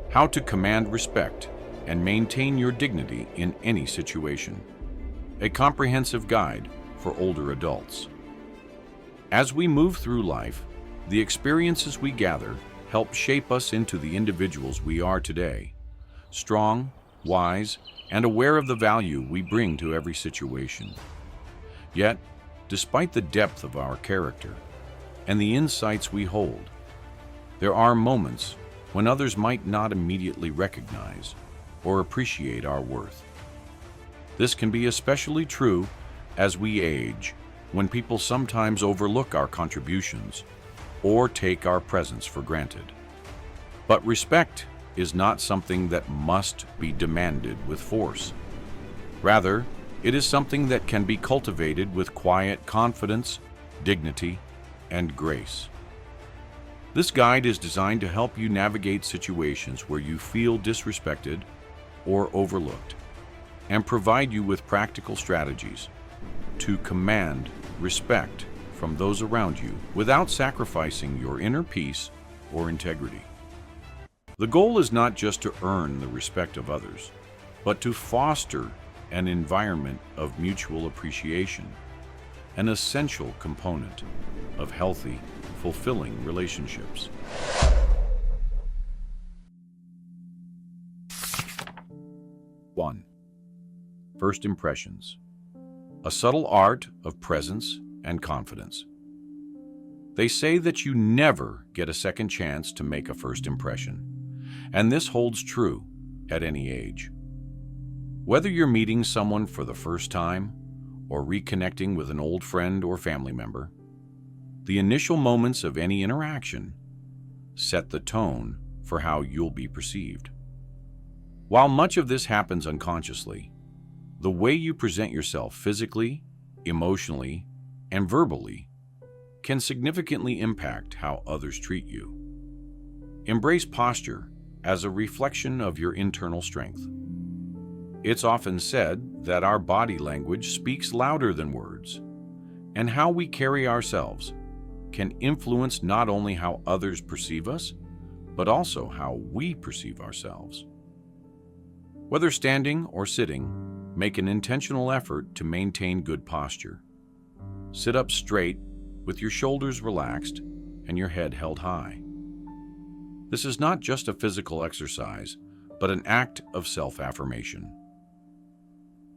How to command respect and maintain your dignity in any situation. A comprehensive guide for older adults. As we move through life, the experiences we gather help shape us into the individuals we are today. Strong, wise, and aware of the value we bring to every situation. Yet, despite the depth of our character and the insights we hold, there are moments when others might not immediately recognize or appreciate our worth. This can be especially true as we age, when people sometimes overlook our contributions or take our presence for granted. But respect is not something that must be demanded with force. Rather, it is something that can be cultivated with quiet confidence, dignity, and grace. This guide is designed to help you navigate situations where you feel disrespected or overlooked, and provide you with practical strategies to command respect from those around you without sacrificing your inner peace or integrity. The goal is not just to earn the respect of others, but to foster an environment of mutual appreciation, an essential component of healthy, fulfilling relationships. 1. First impressions. A subtle art of presence and confidence. They say that you never get a second chance to make a first impression, and this holds true at any age. Whether you're meeting someone for the first time or reconnecting with an old friend or family member, the initial moments of any interaction set the tone for how you'll be perceived. While much of this happens unconsciously, the way you present yourself physically, emotionally, and verbally can significantly impact how others treat you. Embrace posture as a reflection of your internal strength. It's often said that our body language speaks louder than words, and how we carry ourselves can influence not only how others perceive us, but also how we perceive ourselves. Whether standing or sitting, make an intentional effort to maintain good posture. Sit up straight with your shoulders relaxed and your head held high. This is not just a physical exercise, but an act of self-affirmation.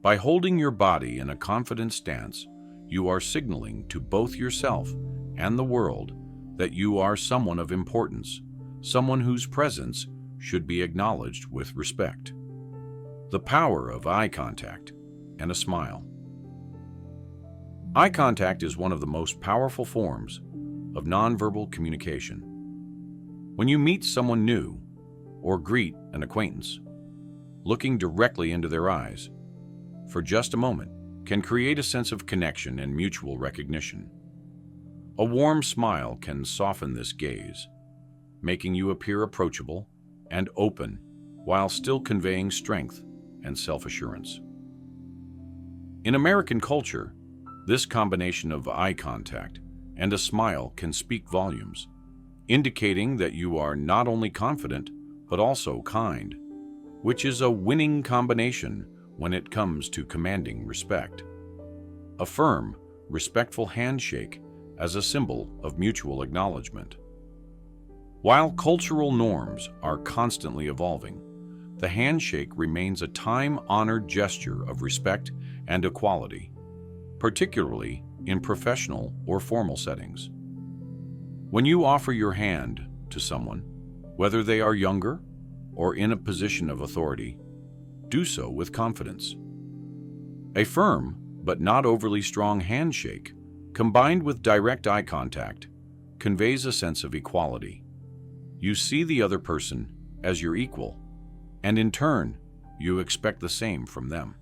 By holding your body in a confident stance, you are signaling to both yourself and the world that you are someone of importance, someone whose presence should be acknowledged with respect. The power of eye contact and a smile. Eye contact is one of the most powerful forms of nonverbal communication. When you meet someone new or greet an acquaintance, looking directly into their eyes for just a moment can create a sense of connection and mutual recognition. A warm smile can soften this gaze, making you appear approachable and open while still conveying strength and self-assurance. In American culture, this combination of eye contact and a smile can speak volumes, indicating that you are not only confident, but also kind, which is a winning combination when it comes to commanding respect. A firm, respectful handshake as a symbol of mutual acknowledgement. While cultural norms are constantly evolving, the handshake remains a time-honored gesture of respect and equality, particularly in professional or formal settings. When you offer your hand to someone, whether they are younger or in a position of authority, do so with confidence. A firm but not overly strong handshake, combined with direct eye contact, conveys a sense of equality. You see the other person as your equal, and in turn, you expect the same from them.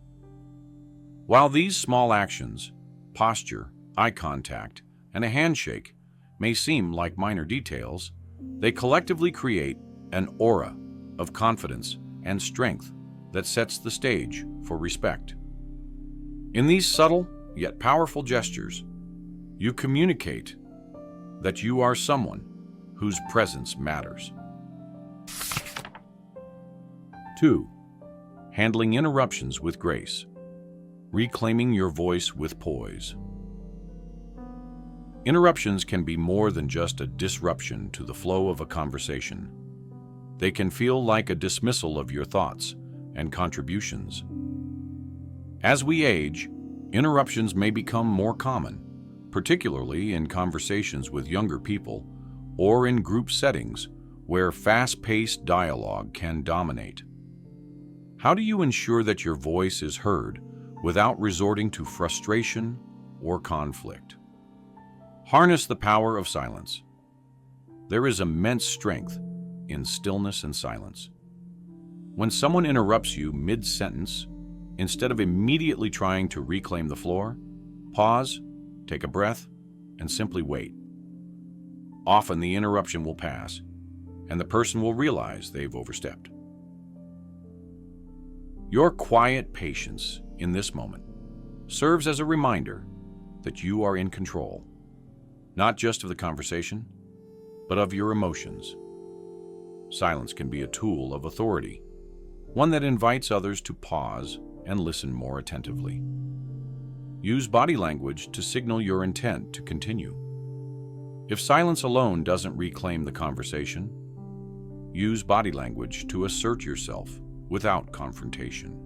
While these small actions, posture, eye contact, and a handshake, may seem like minor details, they collectively create an aura of confidence and strength that sets the stage for respect. In these subtle yet powerful gestures, you communicate that you are someone whose presence matters. 2. Handling interruptions with grace. Reclaiming your voice with poise. Interruptions can be more than just a disruption to the flow of a conversation. They can feel like a dismissal of your thoughts and contributions. As we age, interruptions may become more common, particularly in conversations with younger people or in group settings where fast-paced dialogue can dominate. How do you ensure that your voice is heard without resorting to frustration or conflict? Harness the power of silence. There is immense strength in stillness and silence. When someone interrupts you mid-sentence, instead of immediately trying to reclaim the floor, pause, take a breath, and simply wait. Often the interruption will pass, and the person will realize they've overstepped. Your quiet patience in this moment serves as a reminder that you are in control, not just of the conversation, but of your emotions. Silence can be a tool of authority, one that invites others to pause and listen more attentively. Use body language to signal your intent to continue. If silence alone doesn't reclaim the conversation, use body language to assert yourself without confrontation.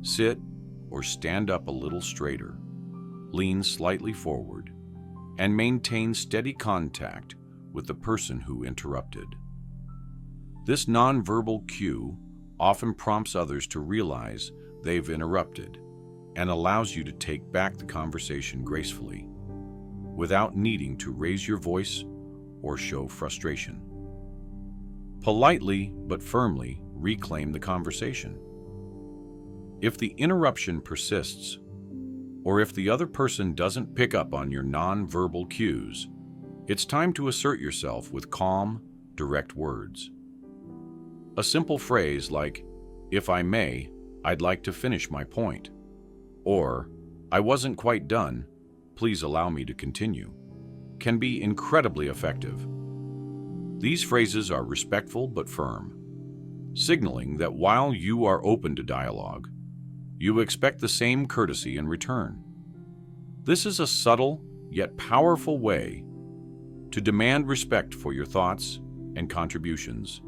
Sit or stand up a little straighter, lean slightly forward, and maintain steady contact with the person who interrupted. This nonverbal cue often prompts others to realize they've interrupted and allows you to take back the conversation gracefully, without needing to raise your voice or show frustration. Politely but firmly reclaim the conversation. If the interruption persists, or if the other person doesn't pick up on your nonverbal cues, it's time to assert yourself with calm, direct words. A simple phrase like, "If I may, I'd like to finish my point," or "I wasn't quite done, please allow me to continue," can be incredibly effective. These phrases are respectful but firm, signaling that while you are open to dialogue, you expect the same courtesy in return. This is a subtle yet powerful way to demand respect for your thoughts and contributions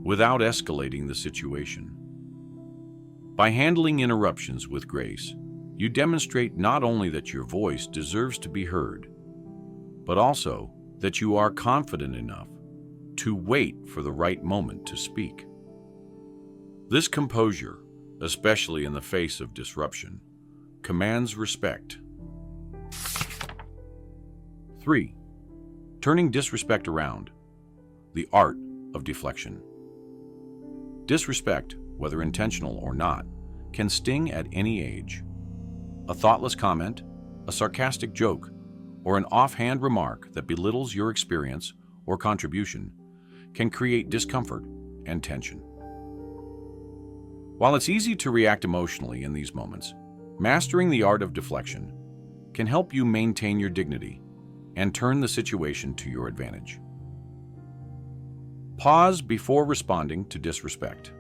without escalating the situation. By handling interruptions with grace, you demonstrate not only that your voice deserves to be heard, but also that you are confident enough to wait for the right moment to speak. This composure, especially in the face of disruption, commands respect. 3. Turning disrespect around. The art of deflection. Disrespect, whether intentional or not, can sting at any age. A thoughtless comment, a sarcastic joke, or an offhand remark that belittles your experience or contribution can create discomfort and tension. While it's easy to react emotionally in these moments, mastering the art of deflection can help you maintain your dignity and turn the situation to your advantage. Pause before responding to disrespect.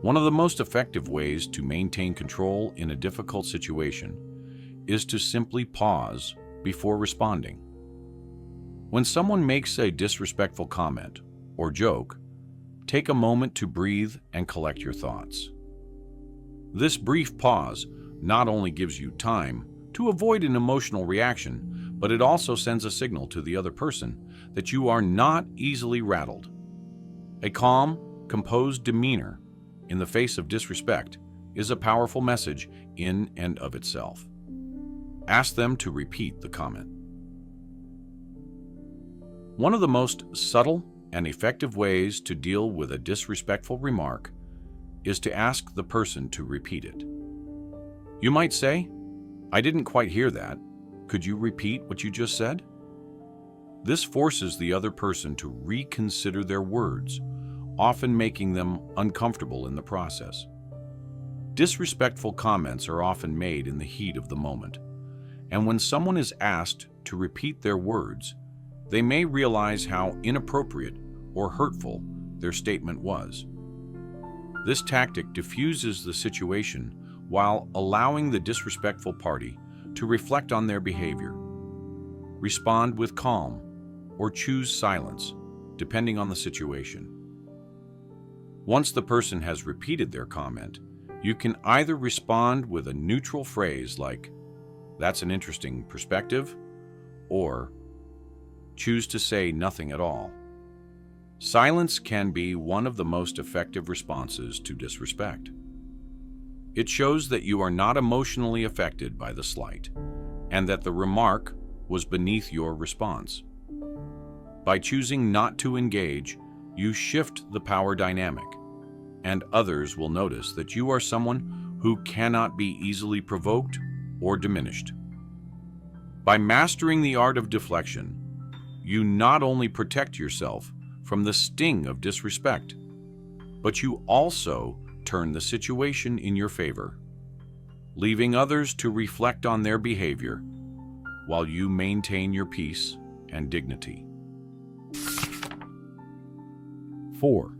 One of the most effective ways to maintain control in a difficult situation is to simply pause before responding. When someone makes a disrespectful comment or joke, take a moment to breathe and collect your thoughts. This brief pause not only gives you time to avoid an emotional reaction, but it also sends a signal to the other person that you are not easily rattled. A calm, composed demeanor in the face of disrespect is a powerful message in and of itself. Ask them to repeat the comment. One of the most subtle and effective ways to deal with a disrespectful remark is to ask the person to repeat it. You might say, "I didn't quite hear that. Could you repeat what you just said?" This forces the other person to reconsider their words, often making them uncomfortable in the process. Disrespectful comments are often made in the heat of the moment, and when someone is asked to repeat their words, they may realize how inappropriate or hurtful their statement was. This tactic diffuses the situation while allowing the disrespectful party to reflect on their behavior. Respond with calm or choose silence, depending on the situation. Once the person has repeated their comment, you can either respond with a neutral phrase like, "That's an interesting perspective," or choose to say nothing at all. Silence can be one of the most effective responses to disrespect. It shows that you are not emotionally affected by the slight, and that the remark was beneath your response. By choosing not to engage, you shift the power dynamic, and others will notice that you are someone who cannot be easily provoked or diminished. By mastering the art of deflection, you not only protect yourself from the sting of disrespect, but you also turn the situation in your favor, leaving others to reflect on their behavior while you maintain your peace and dignity. 4.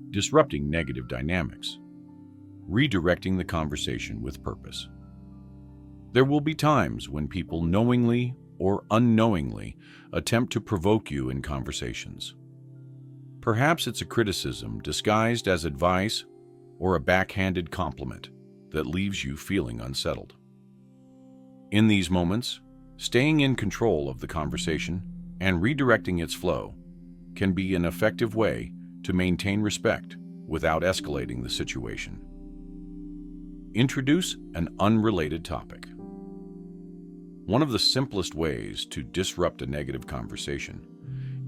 Disrupting negative dynamics. Redirecting the conversation with purpose. There will be times when people knowingly or unknowingly attempt to provoke you in conversations. Perhaps it's a criticism disguised as advice or a backhanded compliment that leaves you feeling unsettled. In these moments, staying in control of the conversation and redirecting its flow can be an effective way to maintain respect without escalating the situation. Introduce an unrelated topic. One of the simplest ways to disrupt a negative conversation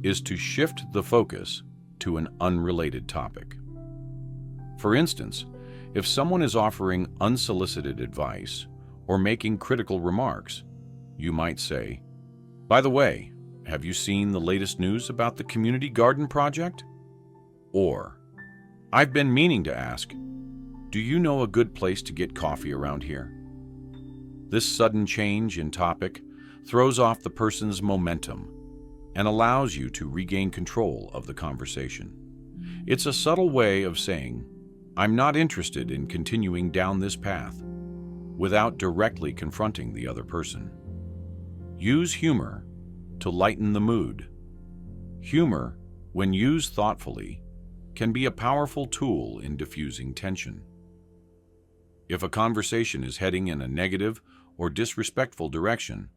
is to shift the focus to an unrelated topic. For instance, if someone is offering unsolicited advice or making critical remarks, you might say, "By the way, have you seen the latest news about the community garden project?" Or, "I've been meaning to ask, do you know a good place to get coffee around here?" This sudden change in topic throws off the person's momentum and allows you to regain control of the conversation. It's a subtle way of saying, "I'm not interested in continuing down this path," without directly confronting the other person. Use humor to lighten the mood. Humor, when used thoughtfully, can be a powerful tool in diffusing tension. If a conversation is heading in a negative or disrespectful direction,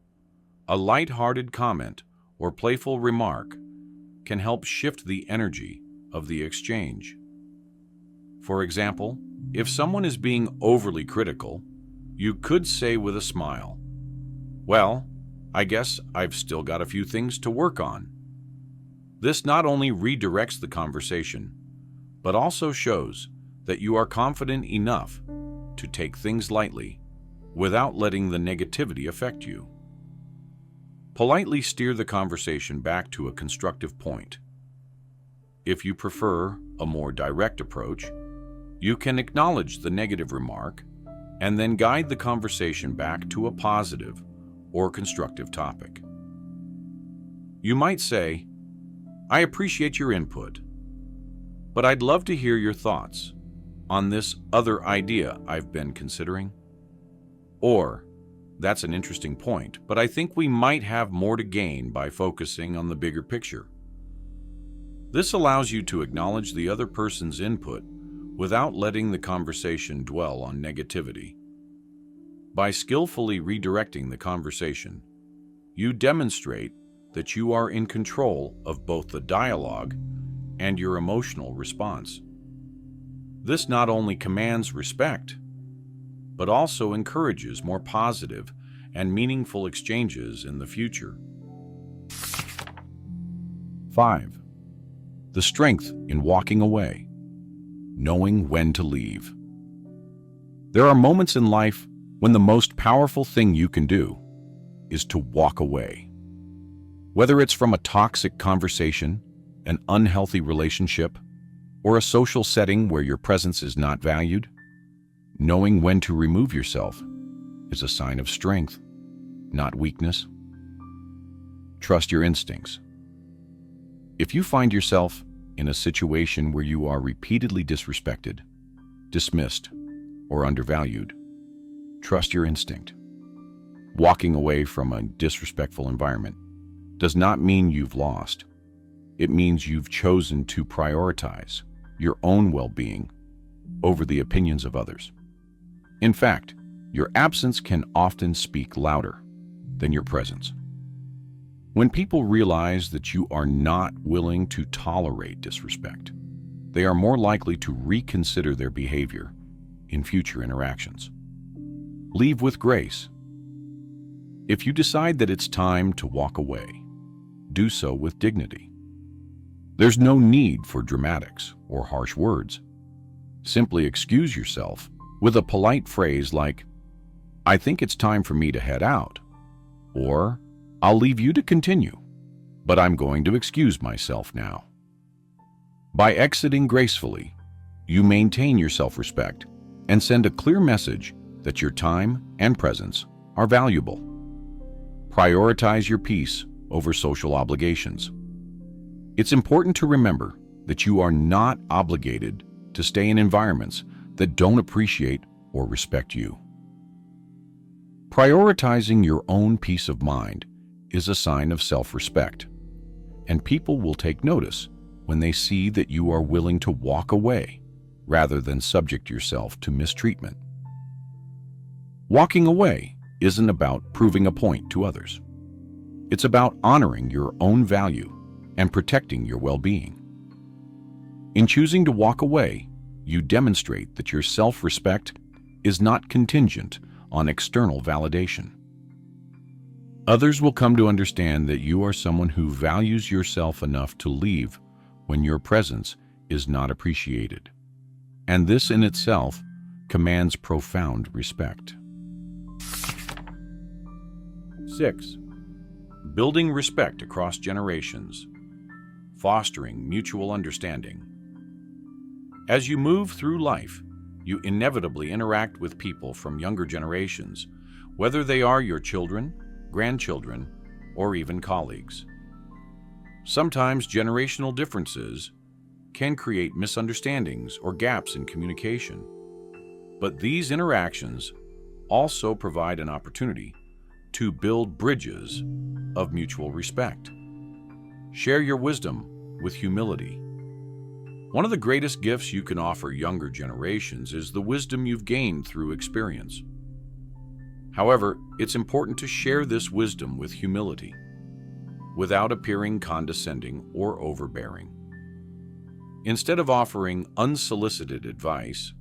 a light-hearted comment or playful remark can help shift the energy of the exchange. For example, if someone is being overly critical, you could say with a smile, "Well, I guess I've still got a few things to work on." This not only redirects the conversation, but also shows that you are confident enough to take things lightly without letting the negativity affect you. Politely steer the conversation back to a constructive point. If you prefer a more direct approach, you can acknowledge the negative remark and then guide the conversation back to a positive or constructive topic. You might say, "I appreciate your input, but I'd love to hear your thoughts on this other idea I've been considering." Or, "That's an interesting point, but I think we might have more to gain by focusing on the bigger picture." This allows you to acknowledge the other person's input without letting the conversation dwell on negativity. By skillfully redirecting the conversation, you demonstrate that you are in control of both the dialogue and your emotional response. This not only commands respect, but also encourages more positive and meaningful exchanges in the future. 5. The strength in walking away, knowing when to leave. There are moments in life when the most powerful thing you can do is to walk away. Whether it's from a toxic conversation, an unhealthy relationship, or a social setting where your presence is not valued, knowing when to remove yourself is a sign of strength, not weakness. Trust your instincts. If you find yourself in a situation where you are repeatedly disrespected, dismissed, or undervalued, trust your instinct. Walking away from a disrespectful environment does not mean you've lost. It means you've chosen to prioritize your own well-being over the opinions of others. In fact, your absence can often speak louder than your presence. When people realize that you are not willing to tolerate disrespect, they are more likely to reconsider their behavior in future interactions. Leave with grace. If you decide that it's time to walk away, do so with dignity. There's no need for dramatics or harsh words. Simply excuse yourself with a polite phrase like, "I think it's time for me to head out," or "I'll leave you to continue, but I'm going to excuse myself now." By exiting gracefully, you maintain your self-respect and send a clear message that your time and presence are valuable. Prioritize your peace over social obligations. It's important to remember that you are not obligated to stay in environments that don't appreciate or respect you. Prioritizing your own peace of mind is a sign of self-respect, and people will take notice when they see that you are willing to walk away rather than subject yourself to mistreatment. Walking away isn't about proving a point to others. It's about honoring your own value and protecting your well-being. In choosing to walk away, you demonstrate that your self-respect is not contingent on external validation. Others will come to understand that you are someone who values yourself enough to leave when your presence is not appreciated. And this in itself commands profound respect. 6. Building respect across generations, fostering mutual understanding. As you move through life, you inevitably interact with people from younger generations, whether they are your children, grandchildren, or even colleagues. Sometimes generational differences can create misunderstandings or gaps in communication, but these interactions also provide an opportunity to build bridges of mutual respect. Share your wisdom with humility. One of the greatest gifts you can offer younger generations is the wisdom you've gained through experience. However, it's important to share this wisdom with humility, without appearing condescending or overbearing. Instead of offering unsolicited advice,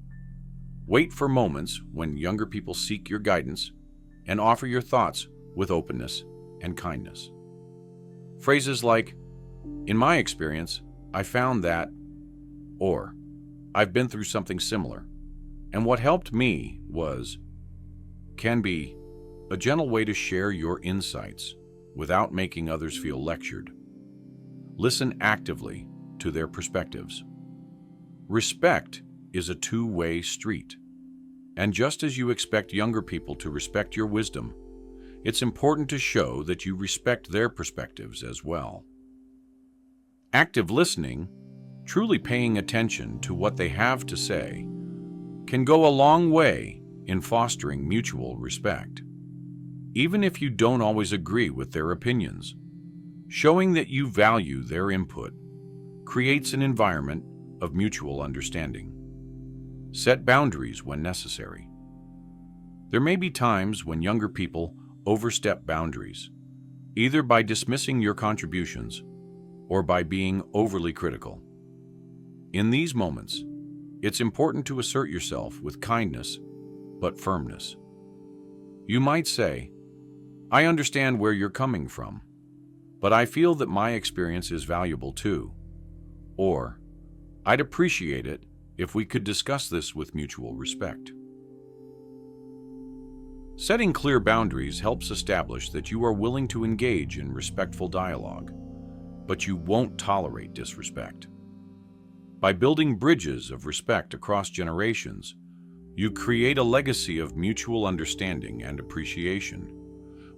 wait for moments when younger people seek your guidance and offer your thoughts with openness and kindness. Phrases like, "In my experience, I found that," or "I've been through something similar, and what helped me was," can be a gentle way to share your insights without making others feel lectured. Listen actively to their perspectives. Respect is a two-way street, and just as you expect younger people to respect your wisdom, it's important to show that you respect their perspectives as well. Active listening, truly paying attention to what they have to say, can go a long way in fostering mutual respect. Even if you don't always agree with their opinions, showing that you value their input creates an environment of mutual understanding. Set boundaries when necessary. There may be times when younger people overstep boundaries, either by dismissing your contributions or by being overly critical. In these moments, it's important to assert yourself with kindness but firmness. You might say, "I understand where you're coming from, but I feel that my experience is valuable too," or "I'd appreciate it if we could discuss this with mutual respect." Setting clear boundaries helps establish that you are willing to engage in respectful dialogue, but you won't tolerate disrespect. By building bridges of respect across generations, you create a legacy of mutual understanding and appreciation,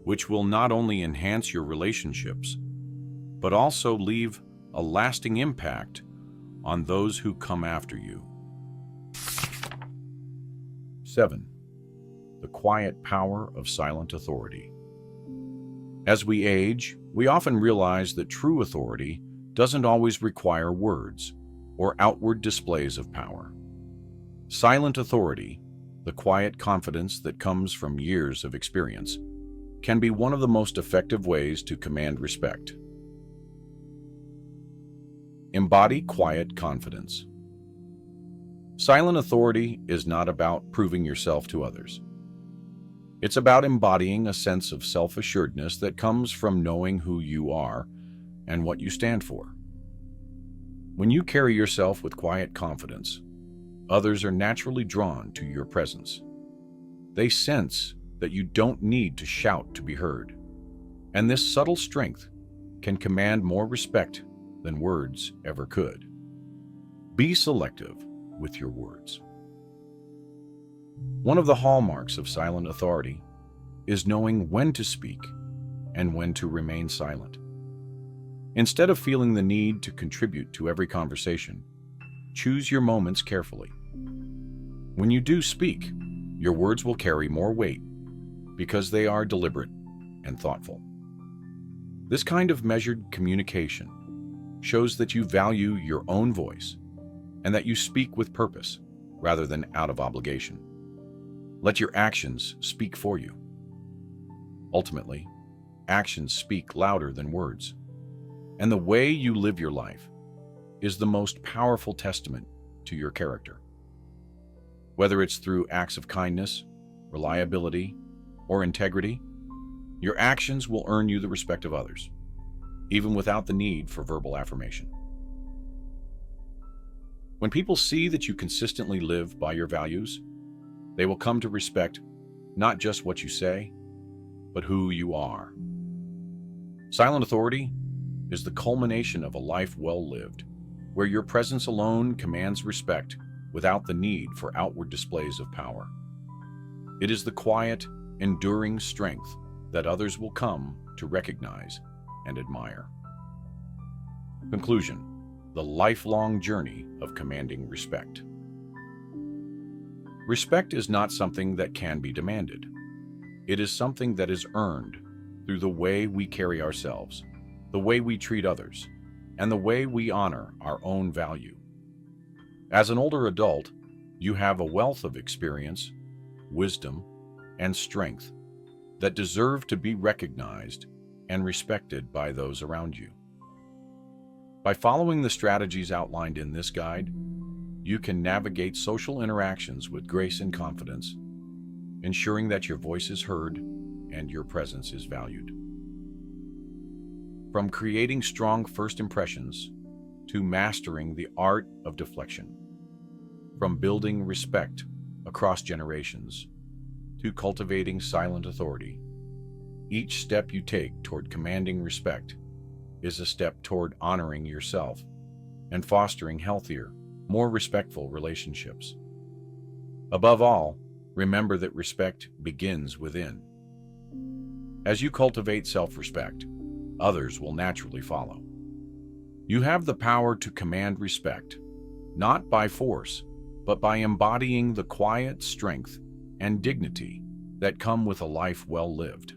which will not only enhance your relationships, but also leave a lasting impact on those who come after you. 7. The quiet power of silent authority. As we age, we often realize that true authority doesn't always require words or outward displays of power. Silent authority, the quiet confidence that comes from years of experience, can be one of the most effective ways to command respect. Embody quiet confidence. Silent authority is not about proving yourself to others. It's about embodying a sense of self-assuredness that comes from knowing who you are and what you stand for. When you carry yourself with quiet confidence, others are naturally drawn to your presence. They sense that you don't need to shout to be heard, and this subtle strength can command more respect than words ever could. Be selective with your words. One of the hallmarks of silent authority is knowing when to speak and when to remain silent. Instead of feeling the need to contribute to every conversation, choose your moments carefully. When you do speak, your words will carry more weight because they are deliberate and thoughtful. This kind of measured communication shows that you value your own voice and that you speak with purpose rather than out of obligation. Let your actions speak for you. Ultimately, actions speak louder than words, and the way you live your life is the most powerful testament to your character. Whether it's through acts of kindness, reliability, or integrity, your actions will earn you the respect of others, even without the need for verbal affirmation. When people see that you consistently live by your values, they will come to respect not just what you say, but who you are. Silent authority is the culmination of a life well lived, where your presence alone commands respect without the need for outward displays of power. It is the quiet, enduring strength that others will come to recognize and admire. Conclusion: the lifelong journey of commanding respect. Respect is not something that can be demanded. It is something that is earned through the way we carry ourselves, the way we treat others, and the way we honor our own value. As an older adult, you have a wealth of experience, wisdom, and strength that deserve to be recognized and respected by those around you. By following the strategies outlined in this guide, you can navigate social interactions with grace and confidence, ensuring that your voice is heard and your presence is valued. From creating strong first impressions to mastering the art of deflection, from building respect across generations to cultivating silent authority, each step you take toward commanding respect is a step toward honoring yourself and fostering healthier, more respectful relationships. Above all, remember that respect begins within. As you cultivate self-respect, others will naturally follow. You have the power to command respect, not by force, but by embodying the quiet strength and dignity that come with a life well lived.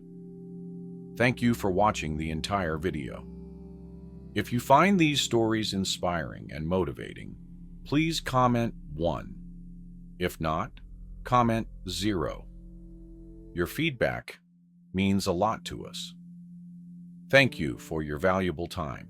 Thank you for watching the entire video. If you find these stories inspiring and motivating, please comment 1. If not, comment 0. Your feedback means a lot to us. Thank you for your valuable time.